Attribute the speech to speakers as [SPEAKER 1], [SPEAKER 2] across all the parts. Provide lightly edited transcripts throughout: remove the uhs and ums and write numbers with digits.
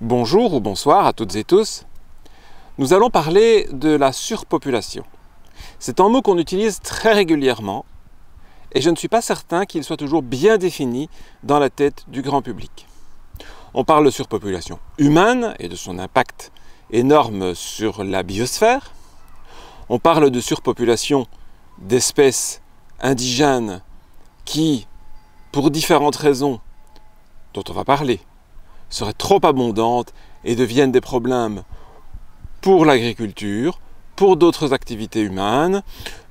[SPEAKER 1] Bonjour ou bonsoir à toutes et tous. Nous allons parler de la surpopulation. C'est un mot qu'on utilise très régulièrement et je ne suis pas certain qu'il soit toujours bien défini dans la tête du grand public. On parle de surpopulation humaine et de son impact énorme sur la biosphère. On parle de surpopulation d'espèces indigènes qui, pour différentes raisons dont on va parler, seraient trop abondantes et deviennent des problèmes pour l'agriculture, pour d'autres activités humaines,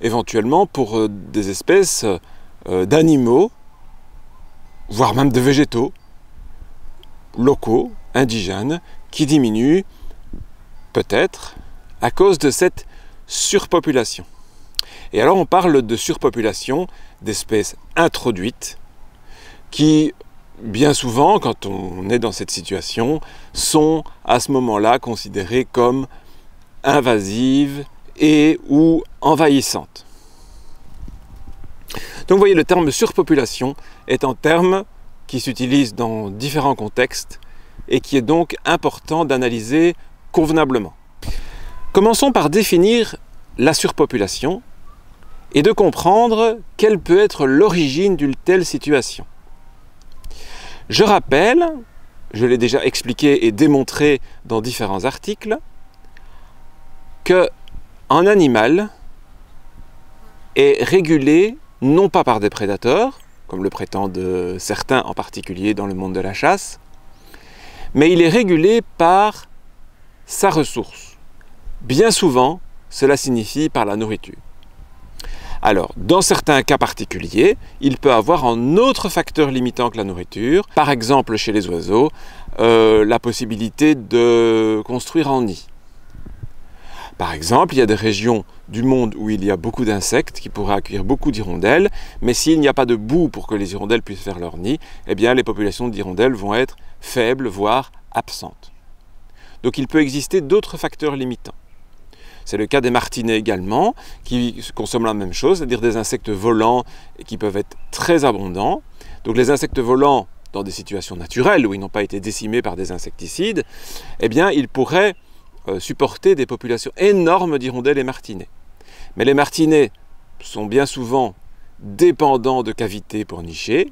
[SPEAKER 1] éventuellement pour des espèces d'animaux, voire même de végétaux, locaux, indigènes, qui diminuent peut-être à cause de cette surpopulation. Et alors on parle de surpopulation d'espèces introduites qui, bien souvent, quand on est dans cette situation, sont à ce moment-là considérées comme invasives et ou envahissantes. Donc vous voyez, le terme surpopulation est un terme qui s'utilise dans différents contextes et qui est donc important d'analyser convenablement. Commençons par définir la surpopulation et de comprendre quelle peut être l'origine d'une telle situation. Je rappelle, je l'ai déjà expliqué et démontré dans différents articles, qu'un animal est régulé non pas par des prédateurs, comme le prétendent certains en particulier dans le monde de la chasse, mais il est régulé par sa ressource. Bien souvent, cela signifie par la nourriture. Alors, dans certains cas particuliers, il peut avoir un autre facteur limitant que la nourriture. Par exemple, chez les oiseaux, la possibilité de construire un nid. Par exemple, il y a des régions du monde où il y a beaucoup d'insectes qui pourraient accueillir beaucoup d'hirondelles, mais s'il n'y a pas de boue pour que les hirondelles puissent faire leur nid, eh bien les populations d'hirondelles vont être faibles, voire absentes. Donc il peut exister d'autres facteurs limitants. C'est le cas des martinets également, qui consomment la même chose, c'est-à-dire des insectes volants et qui peuvent être très abondants. Donc les insectes volants, dans des situations naturelles où ils n'ont pas été décimés par des insecticides, eh bien ils pourraient supporter des populations énormes d'hirondelles et martinets. Mais les martinets sont bien souvent dépendants de cavités pour nicher.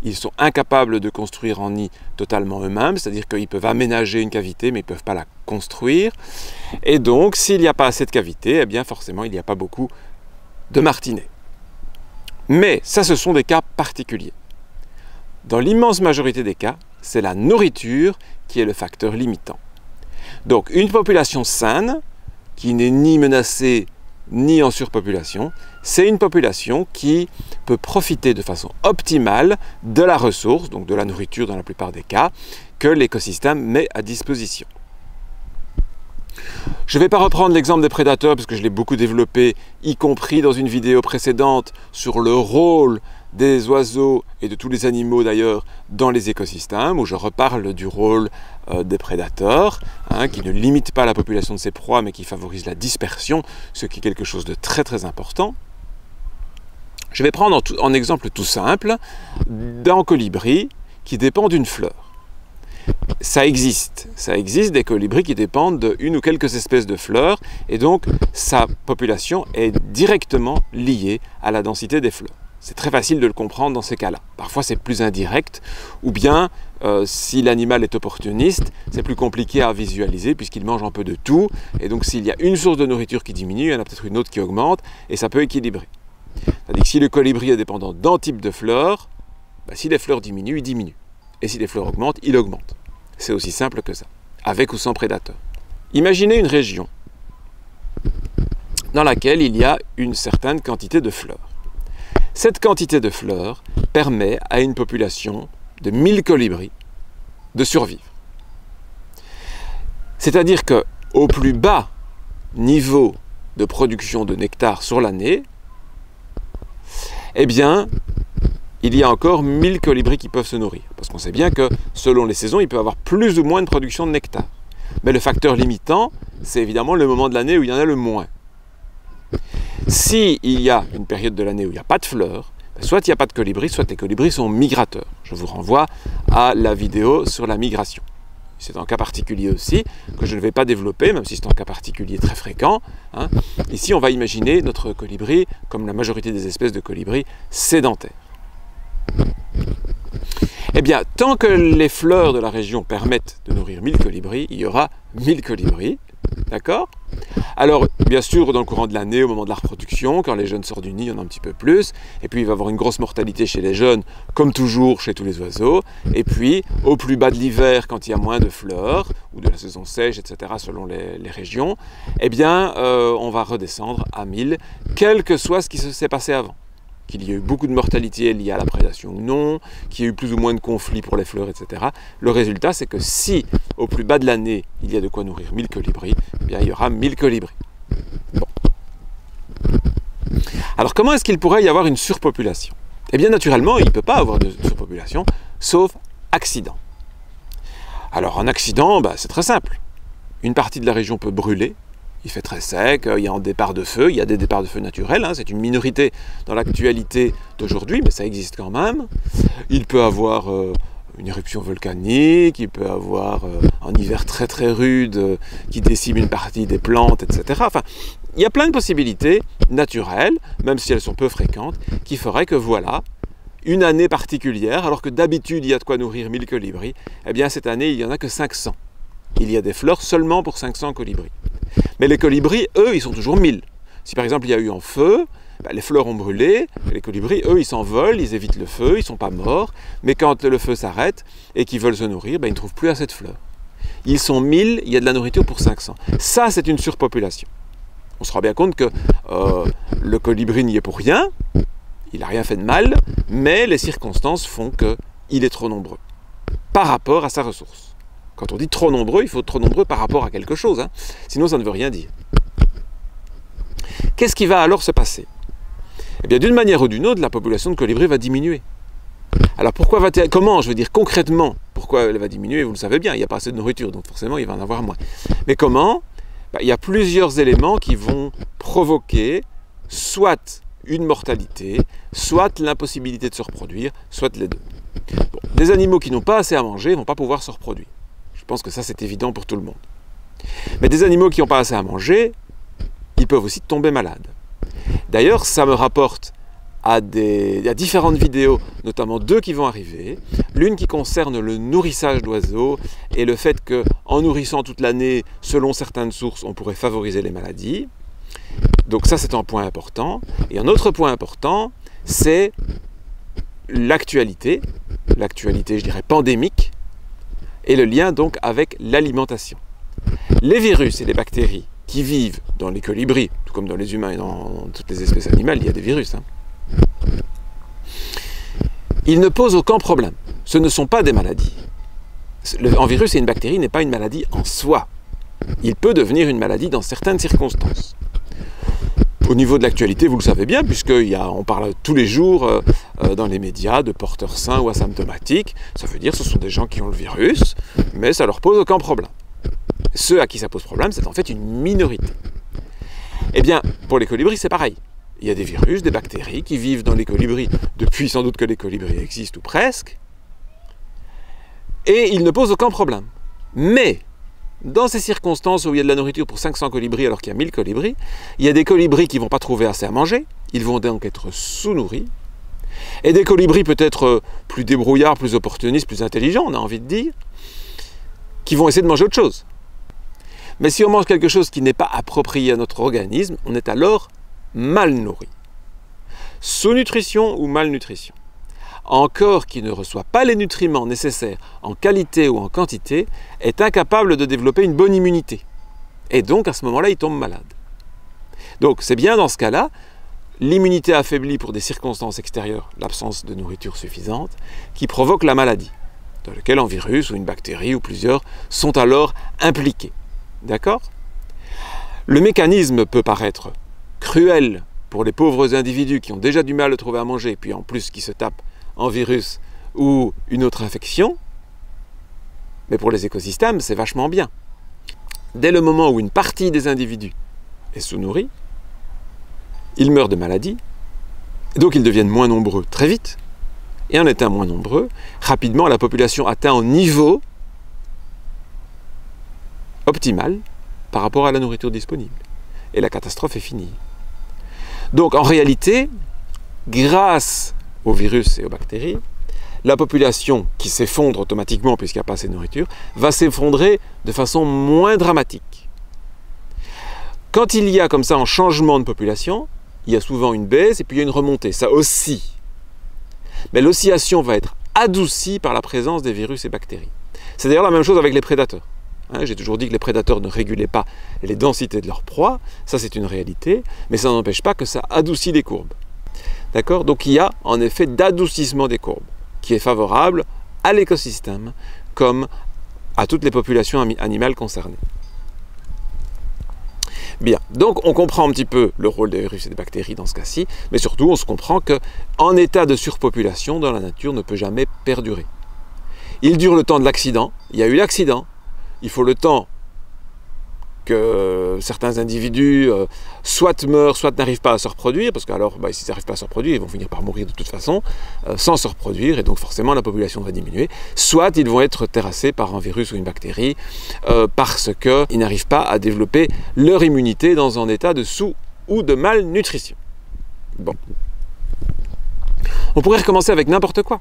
[SPEAKER 1] Ils sont incapables de construire un nid totalement eux-mêmes, c'est-à-dire qu'ils peuvent aménager une cavité, mais ils ne peuvent pas la construire. Et donc, s'il n'y a pas assez de cavités, eh bien forcément, il n'y a pas beaucoup de martinets. Mais ça, ce sont des cas particuliers. Dans l'immense majorité des cas, c'est la nourriture qui est le facteur limitant. Donc, une population saine, qui n'est ni menacée, ni en surpopulation, c'est une population qui peut profiter de façon optimale de la ressource, donc de la nourriture dans la plupart des cas, que l'écosystème met à disposition. Je ne vais pas reprendre l'exemple des prédateurs parce que je l'ai beaucoup développé, y compris dans une vidéo précédente sur le rôle des oiseaux et de tous les animaux d'ailleurs dans les écosystèmes, où je reparle du rôle des prédateurs, qui ne limitent pas la population de ses proies mais qui favorisent la dispersion, ce qui est quelque chose de très très important. Je vais prendre en exemple tout simple d'un colibri qui dépend d'une fleur. Ça existe des colibris qui dépendent d'une ou quelques espèces de fleurs et donc sa population est directement liée à la densité des fleurs. C'est très facile de le comprendre dans ces cas-là. Parfois c'est plus indirect, ou bien si l'animal est opportuniste, c'est plus compliqué à visualiser puisqu'il mange un peu de tout, et donc s'il y a une source de nourriture qui diminue, il y en a peut-être une autre qui augmente, et ça peut équilibrer. C'est-à-dire que si le colibri est dépendant d'un type de fleurs, si les fleurs diminuent, il diminue. Et si les fleurs augmentent, il augmente. C'est aussi simple que ça, avec ou sans prédateurs. Imaginez une région dans laquelle il y a une certaine quantité de fleurs. Cette quantité de fleurs permet à une population de 1000 colibris de survivre. C'est-à-dire qu'au plus bas niveau de production de nectar sur l'année, eh bien, il y a encore 1000 colibris qui peuvent se nourrir. Parce qu'on sait bien que selon les saisons, il peut y avoir plus ou moins de production de nectar. Mais le facteur limitant, c'est évidemment le moment de l'année où il y en a le moins. S'il y a une période de l'année où il n'y a pas de fleurs, soit il n'y a pas de colibris, soit les colibris sont migrateurs. Je vous renvoie à la vidéo sur la migration. c'est un cas particulier aussi, que je ne vais pas développer, même si c'est un cas particulier très fréquent. Hein. Ici, on va imaginer notre colibri, comme la majorité des espèces de colibris, sédentaires. Eh bien, tant que les fleurs de la région permettent de nourrir 1000 colibris, il y aura 1000 colibris, d'accord? Alors, bien sûr, dans le courant de l'année, au moment de la reproduction, quand les jeunes sortent du nid, il y en a un petit peu plus. Et puis, il va y avoir une grosse mortalité chez les jeunes, comme toujours chez tous les oiseaux. Et puis, au plus bas de l'hiver, quand il y a moins de fleurs, ou de la saison sèche, etc., selon les régions, eh bien, on va redescendre à 1000, quel que soit ce qui s'est passé avant. Qu'il y ait eu beaucoup de mortalité liée à la prédation ou non, qu'il y ait eu plus ou moins de conflits pour les fleurs, etc. Le résultat, c'est que si, au plus bas de l'année, il y a de quoi nourrir 1000 colibris, eh bien, il y aura 1000 colibris. Bon. Alors, comment est-ce qu'il pourrait y avoir une surpopulation? Eh bien, naturellement, il ne peut pas avoir de surpopulation, sauf accident. Alors, un accident, c'est très simple. Une partie de la région peut brûler. Il fait très sec, il y a un départ de feu, il y a des départs de feu naturels, hein, c'est une minorité dans l'actualité d'aujourd'hui, mais ça existe quand même. Il peut avoir une éruption volcanique, il peut avoir un hiver très très rude qui décime une partie des plantes, etc. Enfin, il y a plein de possibilités naturelles, même si elles sont peu fréquentes, qui feraient que voilà, une année particulière, alors que d'habitude il y a de quoi nourrir 1000 colibris, eh bien cette année il n'y en a que 500. Il y a des fleurs seulement pour 500 colibris. Mais les colibris, eux, ils sont toujours 1000. Si par exemple il y a eu un feu, les fleurs ont brûlé, les colibris, eux, ils s'envolent, ils évitent le feu, ils ne sont pas morts, mais quand le feu s'arrête et qu'ils veulent se nourrir, ils ne trouvent plus assez de fleurs. Ils sont 1000, il y a de la nourriture pour 500. Ça, c'est une surpopulation. On se rend bien compte que le colibri n'y est pour rien, il n'a rien fait de mal, mais les circonstances font qu'il est trop nombreux par rapport à sa ressource. Quand on dit trop nombreux, il faut trop nombreux par rapport à quelque chose, hein. Sinon ça ne veut rien dire. Qu'est-ce qui va alors se passer? Eh bien, d'une manière ou d'une autre, la population de colibris va diminuer. Alors comment, je veux dire concrètement, pourquoi elle va diminuer? Vous le savez bien, il n'y a pas assez de nourriture, donc forcément il va en avoir moins. Mais comment? Il y a plusieurs éléments qui vont provoquer soit une mortalité, soit l'impossibilité de se reproduire, soit les deux. Bon, des animaux qui n'ont pas assez à manger ne vont pas pouvoir se reproduire. Je pense que ça, c'est évident pour tout le monde. Mais des animaux qui n'ont pas assez à manger, ils peuvent aussi tomber malades. D'ailleurs, ça me rapporte à différentes vidéos, notamment 2 qui vont arriver. L'une qui concerne le nourrissage d'oiseaux et le fait qu'en nourrissant toute l'année, selon certaines sources, on pourrait favoriser les maladies. Donc ça, c'est un point important. Et un autre point important, c'est l'actualité, je dirais pandémique, et le lien donc avec l'alimentation. Les virus et les bactéries qui vivent dans les colibris, tout comme dans les humains et dans toutes les espèces animales, il y a des virus. Hein. Ils ne posent aucun problème. Ce ne sont pas des maladies. Un virus et une bactérie n'est pas une maladie en soi. Il peut devenir une maladie dans certaines circonstances. Au niveau de l'actualité, vous le savez bien, puisqu'on parle tous les jours dans les médias de porteurs sains ou asymptomatiques. Ça veut dire que ce sont des gens qui ont le virus, mais ça ne leur pose aucun problème. Ceux à qui ça pose problème, c'est en fait une minorité. Eh bien, pour les colibris, c'est pareil. Il y a des virus, des bactéries qui vivent dans les colibris depuis sans doute que les colibris existent, ou presque, et ils ne posent aucun problème. Mais dans ces circonstances où il y a de la nourriture pour 500 colibris alors qu'il y a 1000 colibris, il y a des colibris qui ne vont pas trouver assez à manger, ils vont donc être sous-nourris, et des colibris peut-être plus débrouillards, plus opportunistes, plus intelligents, on a envie de dire, qui vont essayer de manger autre chose. Mais si on mange quelque chose qui n'est pas approprié à notre organisme, on est alors mal nourri. Sous-nutrition ou malnutrition. Un corps qui ne reçoit pas les nutriments nécessaires en qualité ou en quantité est incapable de développer une bonne immunité. Et donc à ce moment-là, il tombe malade. Donc c'est bien dans ce cas-là, l'immunité affaiblie pour des circonstances extérieures, l'absence de nourriture suffisante, qui provoque la maladie, dans laquelle un virus ou une bactérie ou plusieurs sont alors impliqués. D'accord? Le mécanisme peut paraître cruel pour les pauvres individus qui ont déjà du mal à trouver à manger, puis en plus qui se tapent un virus ou une autre infection, mais pour les écosystèmes, c'est vachement bien. Dès le moment où une partie des individus est sous-nourrie, ils meurent de maladie, et donc ils deviennent moins nombreux très vite, et en étant moins nombreux, rapidement la population atteint un niveau optimale par rapport à la nourriture disponible. Et la catastrophe est finie. Donc en réalité, grâce aux virus et aux bactéries, la population qui s'effondre automatiquement puisqu'il n'y a pas assez de nourriture, va s'effondrer de façon moins dramatique. Quand il y a comme ça un changement de population, il y a souvent une baisse et puis il y a une remontée, ça oscille. Mais l'oscillation va être adoucie par la présence des virus et bactéries. C'est d'ailleurs la même chose avec les prédateurs. J'ai toujours dit que les prédateurs ne régulaient pas les densités de leurs proies, ça c'est une réalité, mais ça n'empêche pas que ça adoucit les courbes. D'accord? Donc il y a en effet d'adoucissement des courbes, qui est favorable à l'écosystème comme à toutes les populations animales concernées. Bien, donc on comprend un petit peu le rôle des virus et des bactéries dans ce cas-ci, mais surtout on se comprend qu'en état de surpopulation dans la nature ne peut jamais perdurer. Il dure le temps de l'accident, il y a eu l'accident, il faut le temps que certains individus soit meurent, soit n'arrivent pas à se reproduire, parce que alors, s'ils n'arrivent pas à se reproduire, ils vont finir par mourir de toute façon, sans se reproduire, et donc forcément la population va diminuer, soit ils vont être terrassés par un virus ou une bactérie, parce qu'ils n'arrivent pas à développer leur immunité dans un état de sous- ou de malnutrition. Bon. On pourrait recommencer avec n'importe quoi.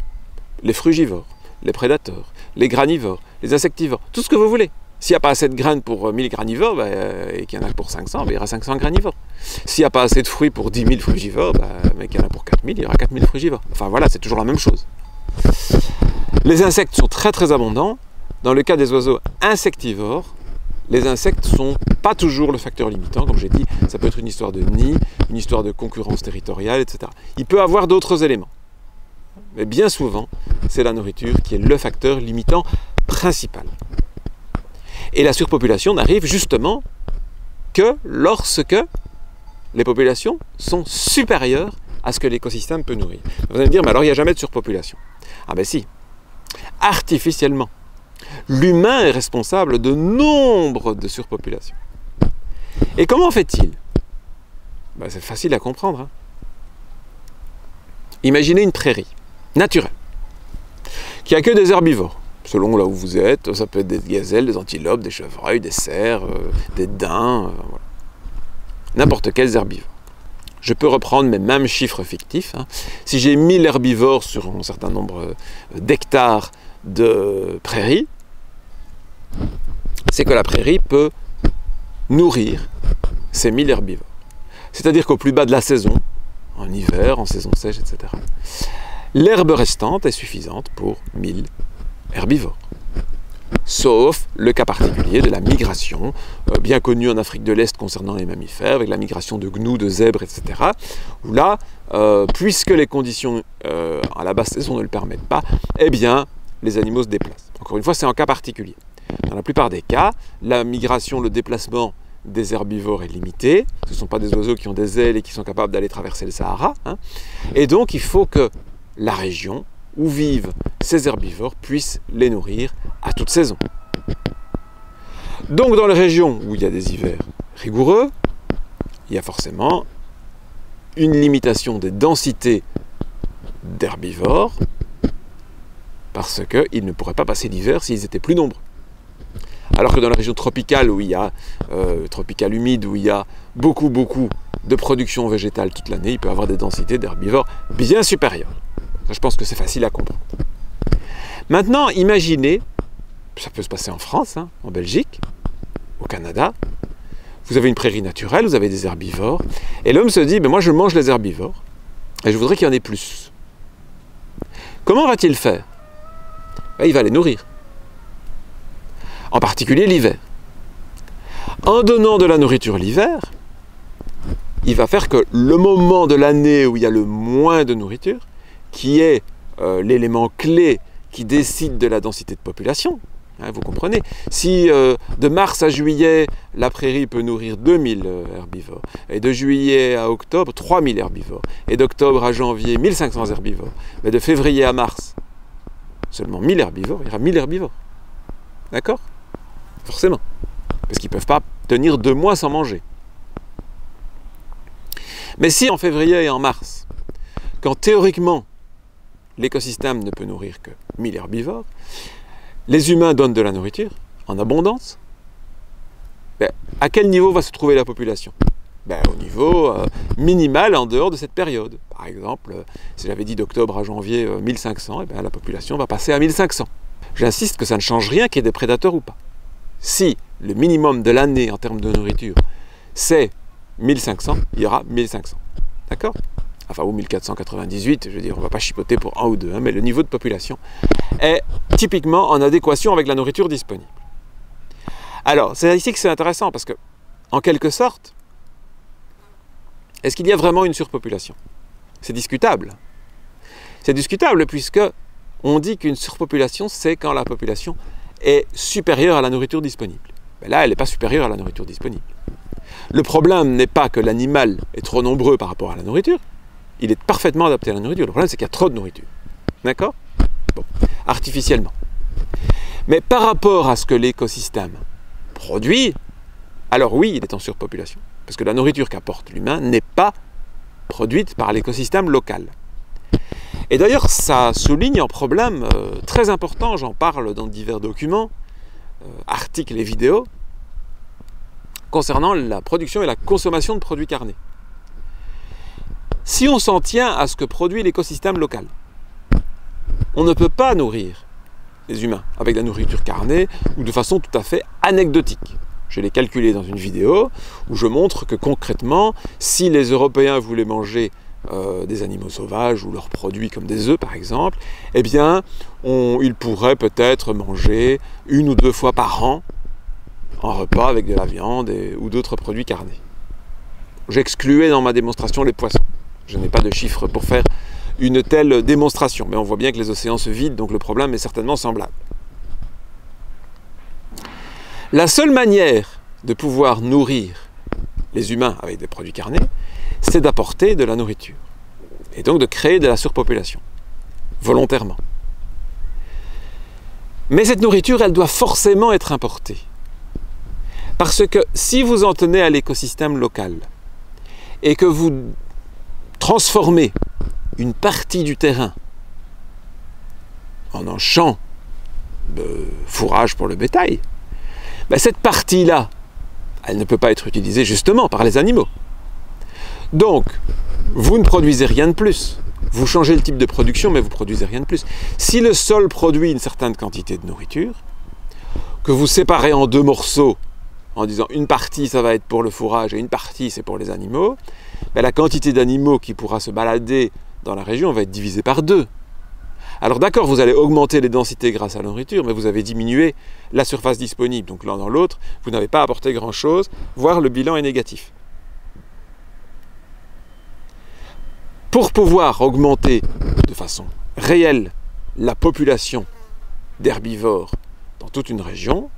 [SPEAKER 1] Les frugivores, les prédateurs, les granivores, les insectivores, tout ce que vous voulez. S'il n'y a pas assez de graines pour 1000 granivores et qu'il y en a pour 500, il y aura 500 granivores. S'il n'y a pas assez de fruits pour 10 000 frugivores, mais qu'il y en a pour 4000, il y aura 4000 frugivores. Enfin voilà, c'est toujours la même chose. Les insectes sont très très abondants. Dans le cas des oiseaux insectivores, les insectes ne sont pas toujours le facteur limitant. Comme j'ai dit, ça peut être une histoire de nid, une histoire de concurrence territoriale, etc. Il peut y avoir d'autres éléments. Mais bien souvent, c'est la nourriture qui est le facteur limitant principal. Et la surpopulation n'arrive justement que lorsque les populations sont supérieures à ce que l'écosystème peut nourrir. Vous allez me dire, mais alors il n'y a jamais de surpopulation. Ah ben si, artificiellement. L'humain est responsable de nombre de surpopulations. Et comment fait-il? C'est facile à comprendre. Hein. Imaginez une prairie naturelle, qui n'a que des herbivores. Selon là où vous êtes, ça peut être des gazelles, des antilopes, des chevreuils, des cerfs, des daims, voilà. N'importe quels herbivores. Je peux reprendre mes mêmes chiffres fictifs. Hein. Si j'ai 1000 herbivores sur un certain nombre d'hectares de prairie, c'est que la prairie peut nourrir ces 1000 herbivores. C'est-à-dire qu'au plus bas de la saison, en hiver, en saison sèche, etc., l'herbe restante est suffisante pour 1000 herbivores. Sauf le cas particulier de la migration, bien connue en Afrique de l'Est concernant les mammifères, avec la migration de gnous, de zèbres, etc., où là, puisque les conditions à la basse saison ne le permettent pas, eh bien, les animaux se déplacent. Encore une fois, c'est un cas particulier. Dans la plupart des cas, la migration, le déplacement des herbivores est limité. Ce ne sont pas des oiseaux qui ont des ailes et qui sont capables d'aller traverser le Sahara. Hein. Et donc, il faut que la région où vivent ces herbivores puissent les nourrir à toute saison. Donc dans les régions où il y a des hivers rigoureux, il y a forcément une limitation des densités d'herbivores parce qu'ils ne pourraient pas passer l'hiver s'ils étaient plus nombreux. Alors que dans la région tropicale, où il y a tropicale humide, où il y a beaucoup de production végétale toute l'année, il peut y avoir des densités d'herbivores bien supérieures. Je pense que c'est facile à comprendre. Maintenant, imaginez, ça peut se passer en France, hein, en Belgique, au Canada, vous avez une prairie naturelle, vous avez des herbivores, et l'homme se dit, moi je mange les herbivores, et je voudrais qu'il y en ait plus. Comment va-t-il faire? Il va les nourrir. En particulier l'hiver. En donnant de la nourriture l'hiver, il va faire que le moment de l'année où il y a le moins de nourriture, qui est l'élément clé qui décide de la densité de population, hein, vous comprenez. Si de mars à juillet, la prairie peut nourrir 2000 herbivores, et de juillet à octobre, 3000 herbivores, et d'octobre à janvier, 1500 herbivores, mais de février à mars, seulement 1000 herbivores, il y aura 1000 herbivores. D'accord? Forcément. Parce qu'ils ne peuvent pas tenir 2 mois sans manger. Mais si en février et en mars, quand théoriquement l'écosystème ne peut nourrir que 1000 herbivores, les humains donnent de la nourriture en abondance, À quel niveau va se trouver la population? Au niveau minimal en dehors de cette période. Par exemple, si j'avais dit d'octobre à janvier 1500, la population va passer à 1500. J'insiste que ça ne change rien qu'il y ait des prédateurs ou pas. Si le minimum de l'année en termes de nourriture, c'est 1500, il y aura 1500. D'accord? Enfin, ou 1498, je veux dire, on ne va pas chipoter pour un ou deux, mais le niveau de population est typiquement en adéquation avec la nourriture disponible. Alors, c'est ici que c'est intéressant, parce que, en quelque sorte, est-ce qu'il y a vraiment une surpopulation? C'est discutable. C'est discutable puisque on dit qu'une surpopulation, c'est quand la population est supérieure à la nourriture disponible. Là, elle n'est pas supérieure à la nourriture disponible. Le problème n'est pas que l'animal est trop nombreux par rapport à la nourriture. Il est parfaitement adapté à la nourriture. Le problème, c'est qu'il y a trop de nourriture. D'accord? Bon, artificiellement. Mais par rapport à ce que l'écosystème produit, alors oui, il est en surpopulation. Parce que la nourriture qu'apporte l'humain n'est pas produite par l'écosystème local. Et d'ailleurs, ça souligne un problème très important, j'en parle dans divers documents, articles et vidéos, concernant la production et la consommation de produits carnés. Si on s'en tient à ce que produit l'écosystème local, on ne peut pas nourrir les humains avec de la nourriture carnée ou de façon tout à fait anecdotique. Je l'ai calculé dans une vidéo où je montre que concrètement, si les Européens voulaient manger des animaux sauvages ou leurs produits comme des œufs par exemple, eh bien, ils pourraient peut-être manger 1 ou 2 fois par an un repas avec de la viande ou d'autres produits carnés. J'excluais dans ma démonstration les poissons. Je n'ai pas de chiffres pour faire une telle démonstration, mais on voit bien que les océans se vident, donc le problème est certainement semblable. La seule manière de pouvoir nourrir les humains avec des produits carnés, c'est d'apporter de la nourriture, et donc de créer de la surpopulation, volontairement. Mais cette nourriture, elle doit forcément être importée. Parce que si vous en tenez à l'écosystème local, et que vous transformez une partie du terrain en un champ de fourrage pour le bétail, cette partie-là, elle ne peut pas être utilisée justement par les animaux. Donc, vous ne produisez rien de plus. Vous changez le type de production, mais vous ne produisez rien de plus. Si le sol produit une certaine quantité de nourriture, que vous séparez en 2 morceaux, en disant une partie ça va être pour le fourrage et une partie c'est pour les animaux, la quantité d'animaux qui pourra se balader dans la région va être divisée par 2. Alors d'accord, vous allez augmenter les densités grâce à la nourriture, mais vous avez diminué la surface disponible. Donc l'un dans l'autre, vous n'avez pas apporté grand-chose, voire le bilan est négatif. Pour pouvoir augmenter de façon réelle la population d'herbivores dans toute une région,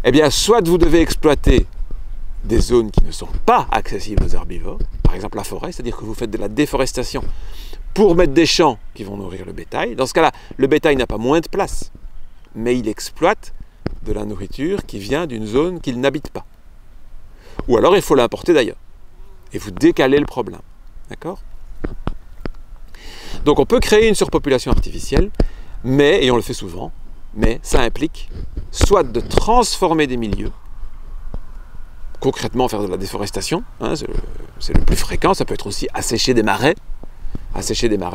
[SPEAKER 1] eh bien, soit vous devez exploiter des zones qui ne sont pas accessibles aux herbivores, par exemple la forêt, c'est-à-dire que vous faites de la déforestation pour mettre des champs qui vont nourrir le bétail. Dans ce cas-là, le bétail n'a pas moins de place, mais il exploite de la nourriture qui vient d'une zone qu'il n'habite pas. Ou alors il faut l'importer d'ailleurs, et vous décalez le problème. D'accord? Donc on peut créer une surpopulation artificielle, mais, et on le fait souvent, mais ça implique soit de transformer des milieux, concrètement faire de la déforestation, c'est le plus fréquent, ça peut être aussi assécher des marais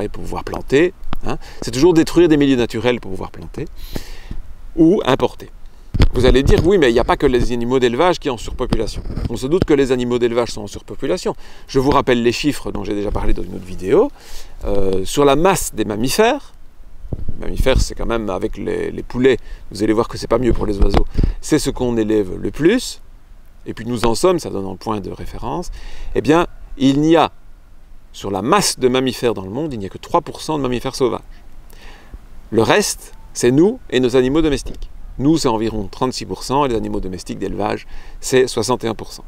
[SPEAKER 1] pour pouvoir planter, c'est toujours détruire des milieux naturels pour pouvoir planter, ou importer. Vous allez dire, oui, mais il n'y a pas que les animaux d'élevage qui sont en surpopulation. On se doute que les animaux d'élevage sont en surpopulation. Je vous rappelle les chiffres dont j'ai déjà parlé dans une autre vidéo. Sur la masse des mammifères, les mammifères, c'est quand même avec les poulets, vous allez voir que c'est pas mieux pour les oiseaux, c'est ce qu'on élève le plus, et puis nous en sommes, ça donne un point de référence, eh bien, il n'y a, sur la masse de mammifères dans le monde, il n'y a que 3% de mammifères sauvages. Le reste, c'est nous et nos animaux domestiques. Nous, c'est environ 36%, et les animaux domestiques d'élevage, c'est 61%.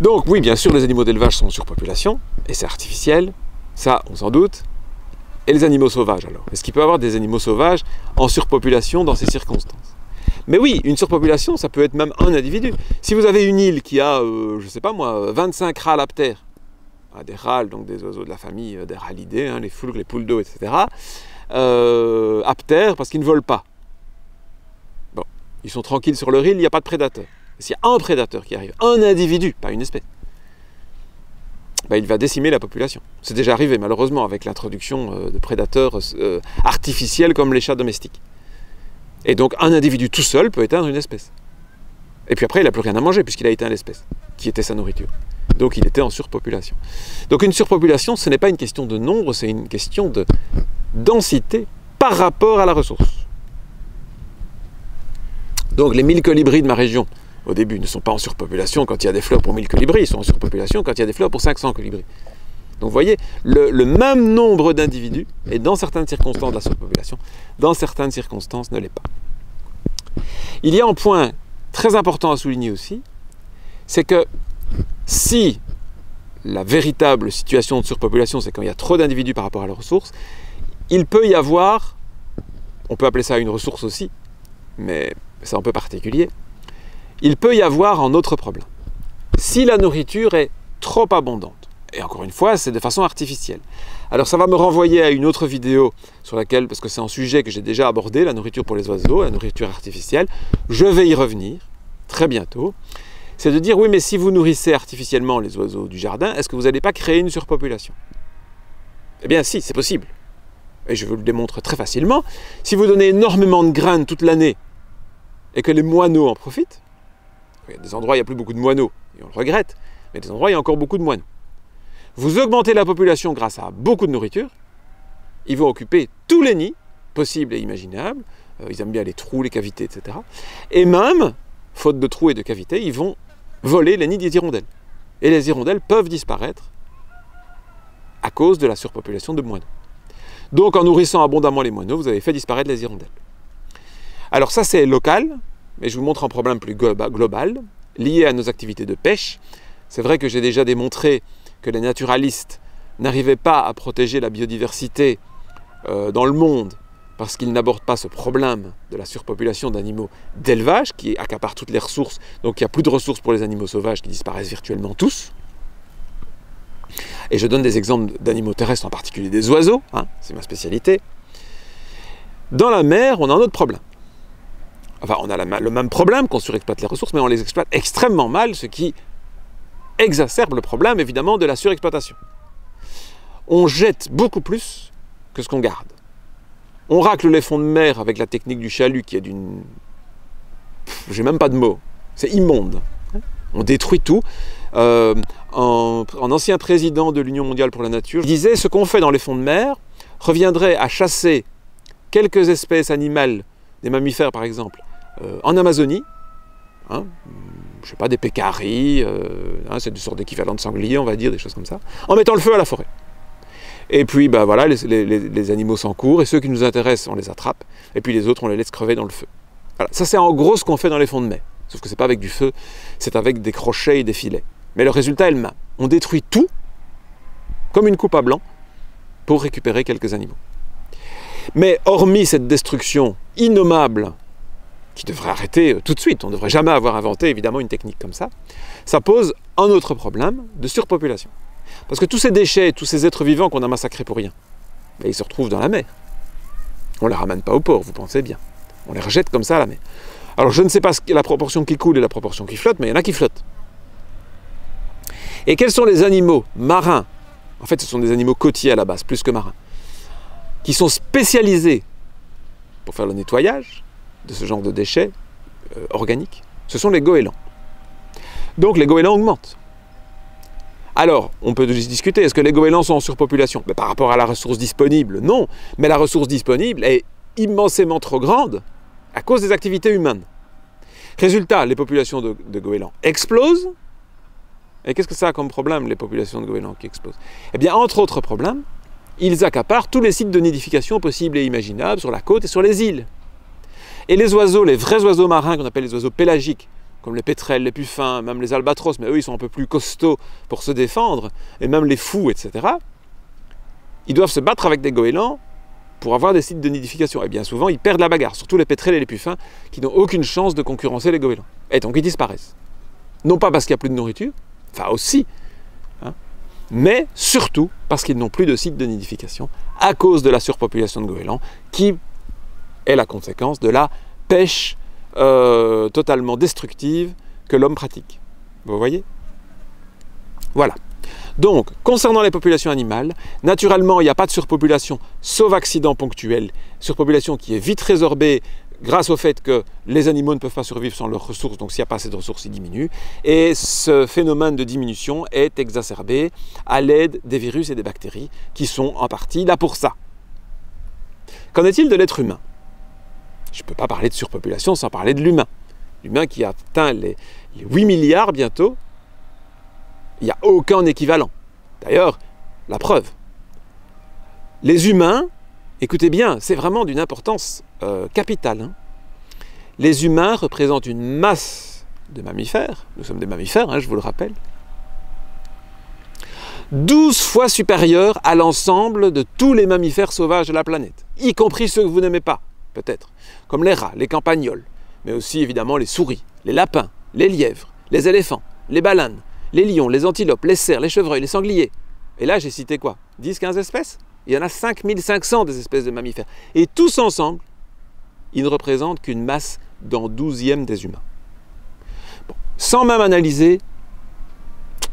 [SPEAKER 1] Donc oui, bien sûr, les animaux d'élevage sont en surpopulation, et c'est artificiel, ça, on s'en doute. Et les animaux sauvages, alors? Est-ce qu'il peut y avoir des animaux sauvages en surpopulation dans ces circonstances? Mais oui, une surpopulation, ça peut être même un individu. Si vous avez une île qui a, je ne sais pas moi, 25 râles aptères, des râles, donc des oiseaux de la famille des râlidés, les foulques, les poules d'eau, etc., aptères parce qu'ils ne volent pas. Bon, ils sont tranquilles sur leur île, il n'y a pas de prédateurs. S'il y a un prédateur qui arrive, un individu, pas une espèce, ben, il va décimer la population. C'est déjà arrivé malheureusement avec l'introduction de prédateurs artificiels comme les chats domestiques. Et donc un individu tout seul peut éteindre une espèce. Et puis après il n'a plus rien à manger puisqu'il a éteint l'espèce, qui était sa nourriture. Donc il était en surpopulation. Donc une surpopulation, ce n'est pas une question de nombre, c'est une question de densité par rapport à la ressource. Donc les 1000 colibris de ma région, au début, ne sont pas en surpopulation quand il y a des fleurs pour 1000 colibris, ils sont en surpopulation quand il y a des fleurs pour 500 colibris. Donc vous voyez, le même nombre d'individus est dans certaines circonstances de la surpopulation, dans certaines circonstances ne l'est pas. Il y a un point très important à souligner aussi, c'est que si la véritable situation de surpopulation, c'est quand il y a trop d'individus par rapport à la ressource, il peut y avoir, on peut appeler ça une ressource aussi, mais c'est un peu particulier, il peut y avoir un autre problème. Si la nourriture est trop abondante, et encore une fois, c'est de façon artificielle. Alors ça va me renvoyer à une autre vidéo sur laquelle, parce que c'est un sujet que j'ai déjà abordé, la nourriture pour les oiseaux, la nourriture artificielle, je vais y revenir très bientôt. C'est de dire, oui, mais si vous nourrissez artificiellement les oiseaux du jardin, est-ce que vous n'allez pas créer une surpopulation? Eh bien si, c'est possible. Et je vous le démontre très facilement. Si vous donnez énormément de graines toute l'année, et que les moineaux en profitent, il y a des endroits où il n'y a plus beaucoup de moineaux, et on le regrette, mais des endroits où il y a encore beaucoup de moineaux. Vous augmentez la population grâce à beaucoup de nourriture, ils vont occuper tous les nids possibles et imaginables, ils aiment bien les trous, les cavités, etc. Et même, faute de trous et de cavités, ils vont voler les nids des hirondelles. Et les hirondelles peuvent disparaître à cause de la surpopulation de moineaux. Donc en nourrissant abondamment les moineaux, vous avez fait disparaître les hirondelles. Alors ça c'est local, mais je vous montre un problème plus global, lié à nos activités de pêche. C'est vrai que j'ai déjà démontré que les naturalistes n'arrivaient pas à protéger la biodiversité dans le monde parce qu'ils n'abordent pas ce problème de la surpopulation d'animaux d'élevage qui accapare toutes les ressources, donc il n'y a plus de ressources pour les animaux sauvages qui disparaissent virtuellement tous. Et je donne des exemples d'animaux terrestres, en particulier des oiseaux, hein, c'est ma spécialité. Dans la mer, on a un autre problème. Enfin, on a le même problème qu'on surexploite les ressources, mais on les exploite extrêmement mal, ce qui exacerbe le problème, évidemment, de la surexploitation. On jette beaucoup plus que ce qu'on garde. On racle les fonds de mer avec la technique du chalut, qui est d'une... J'ai même pas de mots. C'est immonde. On détruit tout. Un ancien président de l'Union mondiale pour la nature disait « Ce qu'on fait dans les fonds de mer reviendrait à chasser quelques espèces animales, des mammifères par exemple, en Amazonie, hein, je sais pas, des pécaris, hein, c'est une sorte d'équivalent de sanglier, on va dire, des choses comme ça, en mettant le feu à la forêt. Et puis, ben voilà, les animaux s'encourent, et ceux qui nous intéressent, on les attrape, et puis les autres, on les laisse crever dans le feu. Voilà. Ça, c'est en gros ce qu'on fait dans les fonds de mer. Sauf que c'est pas avec du feu, c'est avec des crochets et des filets. Mais le résultat est le même. On détruit tout, comme une coupe à blanc, pour récupérer quelques animaux. Mais hormis cette destruction innommable, qui devrait arrêter tout de suite, on ne devrait jamais avoir inventé évidemment une technique comme ça, ça pose un autre problème de surpopulation. Parce que tous ces déchets, tous ces êtres vivants qu'on a massacrés pour rien, ben, ils se retrouvent dans la mer. On ne les ramène pas au port, vous pensez bien. On les rejette comme ça à la mer. Alors je ne sais pas la proportion qui coule et la proportion qui flotte, mais il y en a qui flottent. Et quels sont les animaux marins? En fait, ce sont des animaux côtiers à la base, plus que marins, qui sont spécialisés pour faire le nettoyage de ce genre de déchets organiques. Ce sont les goélands. Donc les goélands augmentent. Alors, on peut discuter, est-ce que les goélands sont en surpopulation? Mais par rapport à la ressource disponible, non. Mais la ressource disponible est immensément trop grande à cause des activités humaines. Résultat, les populations de goélands explosent. Et qu'est-ce que ça a comme problème, les populations de goélands qui explosent? Eh bien, entre autres problèmes, ils accaparent tous les sites de nidification possibles et imaginables sur la côte et sur les îles. Et les oiseaux, les vrais oiseaux marins qu'on appelle les oiseaux pélagiques, comme les pétrels, les puffins, même les albatros, mais eux ils sont un peu plus costauds pour se défendre, et même les fous, etc., ils doivent se battre avec des goélands pour avoir des sites de nidification. Et bien souvent, ils perdent la bagarre, surtout les pétrels et les puffins, qui n'ont aucune chance de concurrencer les goélands. Et donc ils disparaissent. Non pas parce qu'il n'y a plus de nourriture, enfin aussi, hein, mais surtout parce qu'ils n'ont plus de sites de nidification à cause de la surpopulation de goélands, qui est la conséquence de la pêche totalement destructive que l'homme pratique. Vous voyez? Voilà. Donc, concernant les populations animales, naturellement, il n'y a pas de surpopulation, sauf accident ponctuel. Surpopulation qui est vite résorbée grâce au fait que les animaux ne peuvent pas survivre sans leurs ressources, donc s'il n'y a pas assez de ressources, ils diminuent. Et ce phénomène de diminution est exacerbé à l'aide des virus et des bactéries qui sont en partie là pour ça. Qu'en est-il de l'être humain? Je ne peux pas parler de surpopulation sans parler de l'humain. L'humain qui atteint les 8 milliards bientôt, il n'y a aucun équivalent. D'ailleurs, la preuve. Les humains, écoutez bien, c'est vraiment d'une importance capitale. Hein. Les humains représentent une masse de mammifères, nous sommes des mammifères, hein, je vous le rappelle, 12 fois supérieure à l'ensemble de tous les mammifères sauvages de la planète, y compris ceux que vous n'aimez pas, peut-être, comme les rats, les campagnols, mais aussi évidemment les souris, les lapins, les lièvres, les éléphants, les baleines, les lions, les antilopes, les cerfs, les chevreuils, les sangliers. Et là, j'ai cité quoi? 10-15 espèces? Il y en a 5500 des espèces de mammifères. Et tous ensemble, ils ne représentent qu'une masse dans 12e des humains. Bon. Sans même analyser,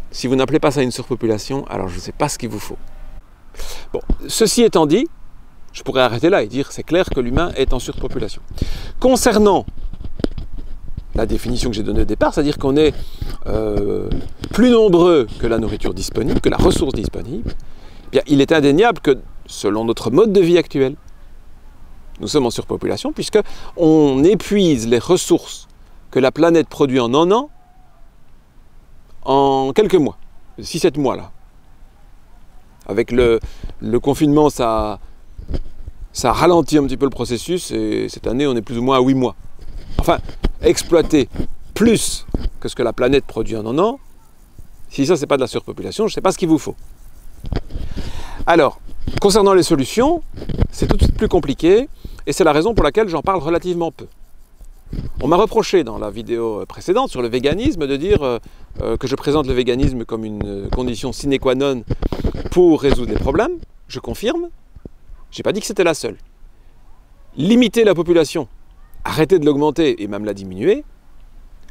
[SPEAKER 1] si vous n'appelez pas ça une surpopulation, alors je ne sais pas ce qu'il vous faut. Bon, ceci étant dit, je pourrais arrêter là et dire c'est clair que l'humain est en surpopulation. Concernant la définition que j'ai donnée au départ, c'est-à-dire qu'on est plus nombreux que la nourriture disponible, que la ressource disponible, eh bien, il est indéniable que, selon notre mode de vie actuel, nous sommes en surpopulation, puisqu'on épuise les ressources que la planète produit en un an en quelques mois, 6-7 mois là. Avec le confinement, ça ralentit un petit peu le processus, et cette année, on est plus ou moins à 8 mois. Enfin, exploiter plus que ce que la planète produit en un an, si ça, c'est pas de la surpopulation, je ne sais pas ce qu'il vous faut. Alors, concernant les solutions, c'est tout de suite plus compliqué, et c'est la raison pour laquelle j'en parle relativement peu. On m'a reproché dans la vidéo précédente sur le véganisme de dire que je présente le véganisme comme une condition sine qua non pour résoudre les problèmes. Je confirme, je n'ai pas dit que c'était la seule. Limiter la population, arrêter de l'augmenter et même la diminuer,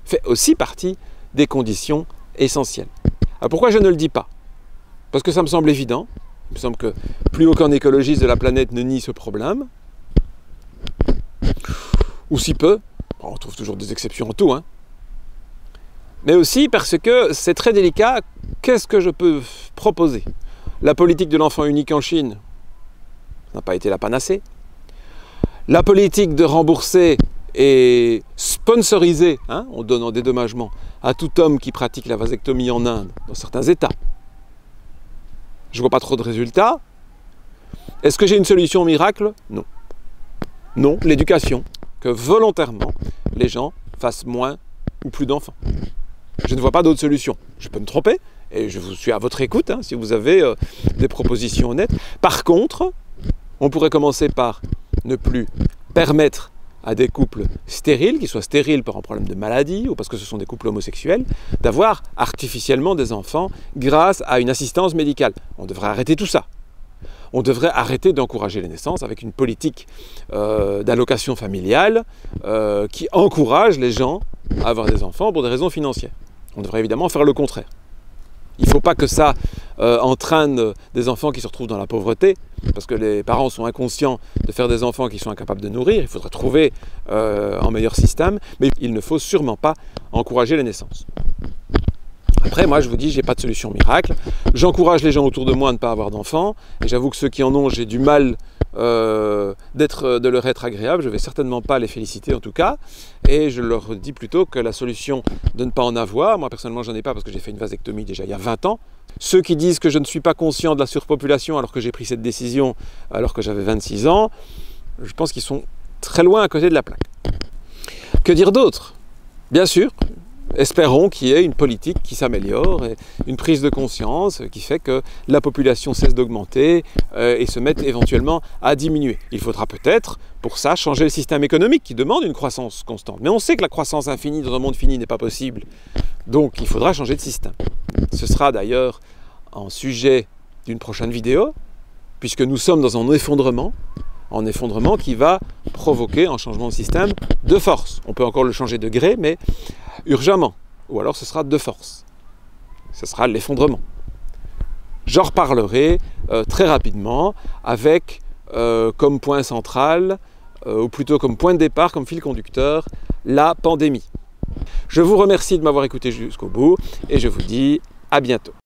[SPEAKER 1] fait aussi partie des conditions essentielles. Alors pourquoi je ne le dis pas? Parce que ça me semble évident. Il me semble que plus aucun écologiste de la planète ne nie ce problème. Ou si peu. Bon, on trouve toujours des exceptions en tout. Hein. Mais aussi parce que c'est très délicat. Qu'est-ce que je peux proposer? La politique de l'enfant unique en Chine n'a pas été la panacée. La politique de rembourser et sponsoriser, hein, en donnant des dédommagements à tout homme qui pratique la vasectomie en Inde, dans certains États. Je ne vois pas trop de résultats. Est-ce que j'ai une solution miracle? Non. Non, l'éducation. Que volontairement, les gens fassent moins ou plus d'enfants. Je ne vois pas d'autre solution. Je peux me tromper, et je suis à votre écoute, hein, si vous avez des propositions honnêtes. Par contre, on pourrait commencer par ne plus permettre à des couples stériles, qui soient stériles par un problème de maladie ou parce que ce sont des couples homosexuels, d'avoir artificiellement des enfants grâce à une assistance médicale. On devrait arrêter tout ça. On devrait arrêter d'encourager les naissances avec une politique d'allocation familiale qui encourage les gens à avoir des enfants pour des raisons financières. On devrait évidemment faire le contraire. Il ne faut pas que ça entraîne des enfants qui se retrouvent dans la pauvreté, parce que les parents sont inconscients de faire des enfants qui sont incapables de nourrir. Il faudrait trouver un meilleur système, mais il ne faut sûrement pas encourager les naissances. Après, moi, je vous dis, je n'ai pas de solution miracle. J'encourage les gens autour de moi à ne pas avoir d'enfants, et j'avoue que ceux qui en ont, j'ai du mal de leur être agréable. Je ne vais certainement pas les féliciter en tout cas, et je leur dis plutôt que la solution de ne pas en avoir, moi personnellement j'en ai pas parce que j'ai fait une vasectomie déjà il y a 20 ans. Ceux qui disent que je ne suis pas conscient de la surpopulation alors que j'ai pris cette décision alors que j'avais 26 ans, je pense qu'ils sont très loin à côté de la plaque. Que dire d'autre? Bien sûr, espérons qu'il y ait une politique qui s'améliore, et une prise de conscience qui fait que la population cesse d'augmenter et se mette éventuellement à diminuer. Il faudra peut-être, pour ça, changer le système économique qui demande une croissance constante. Mais on sait que la croissance infinie dans un monde fini n'est pas possible. Donc il faudra changer de système. Ce sera d'ailleurs un sujet d'une prochaine vidéo, puisque nous sommes dans un effondrement qui va provoquer un changement de système de force. On peut encore le changer de gré, mais urgemment. ou alors ce sera de force. Ce sera l'effondrement. J'en reparlerai très rapidement avec comme point central, ou plutôt comme point de départ, comme fil conducteur, la pandémie. Je vous remercie de m'avoir écouté jusqu'au bout et je vous dis à bientôt.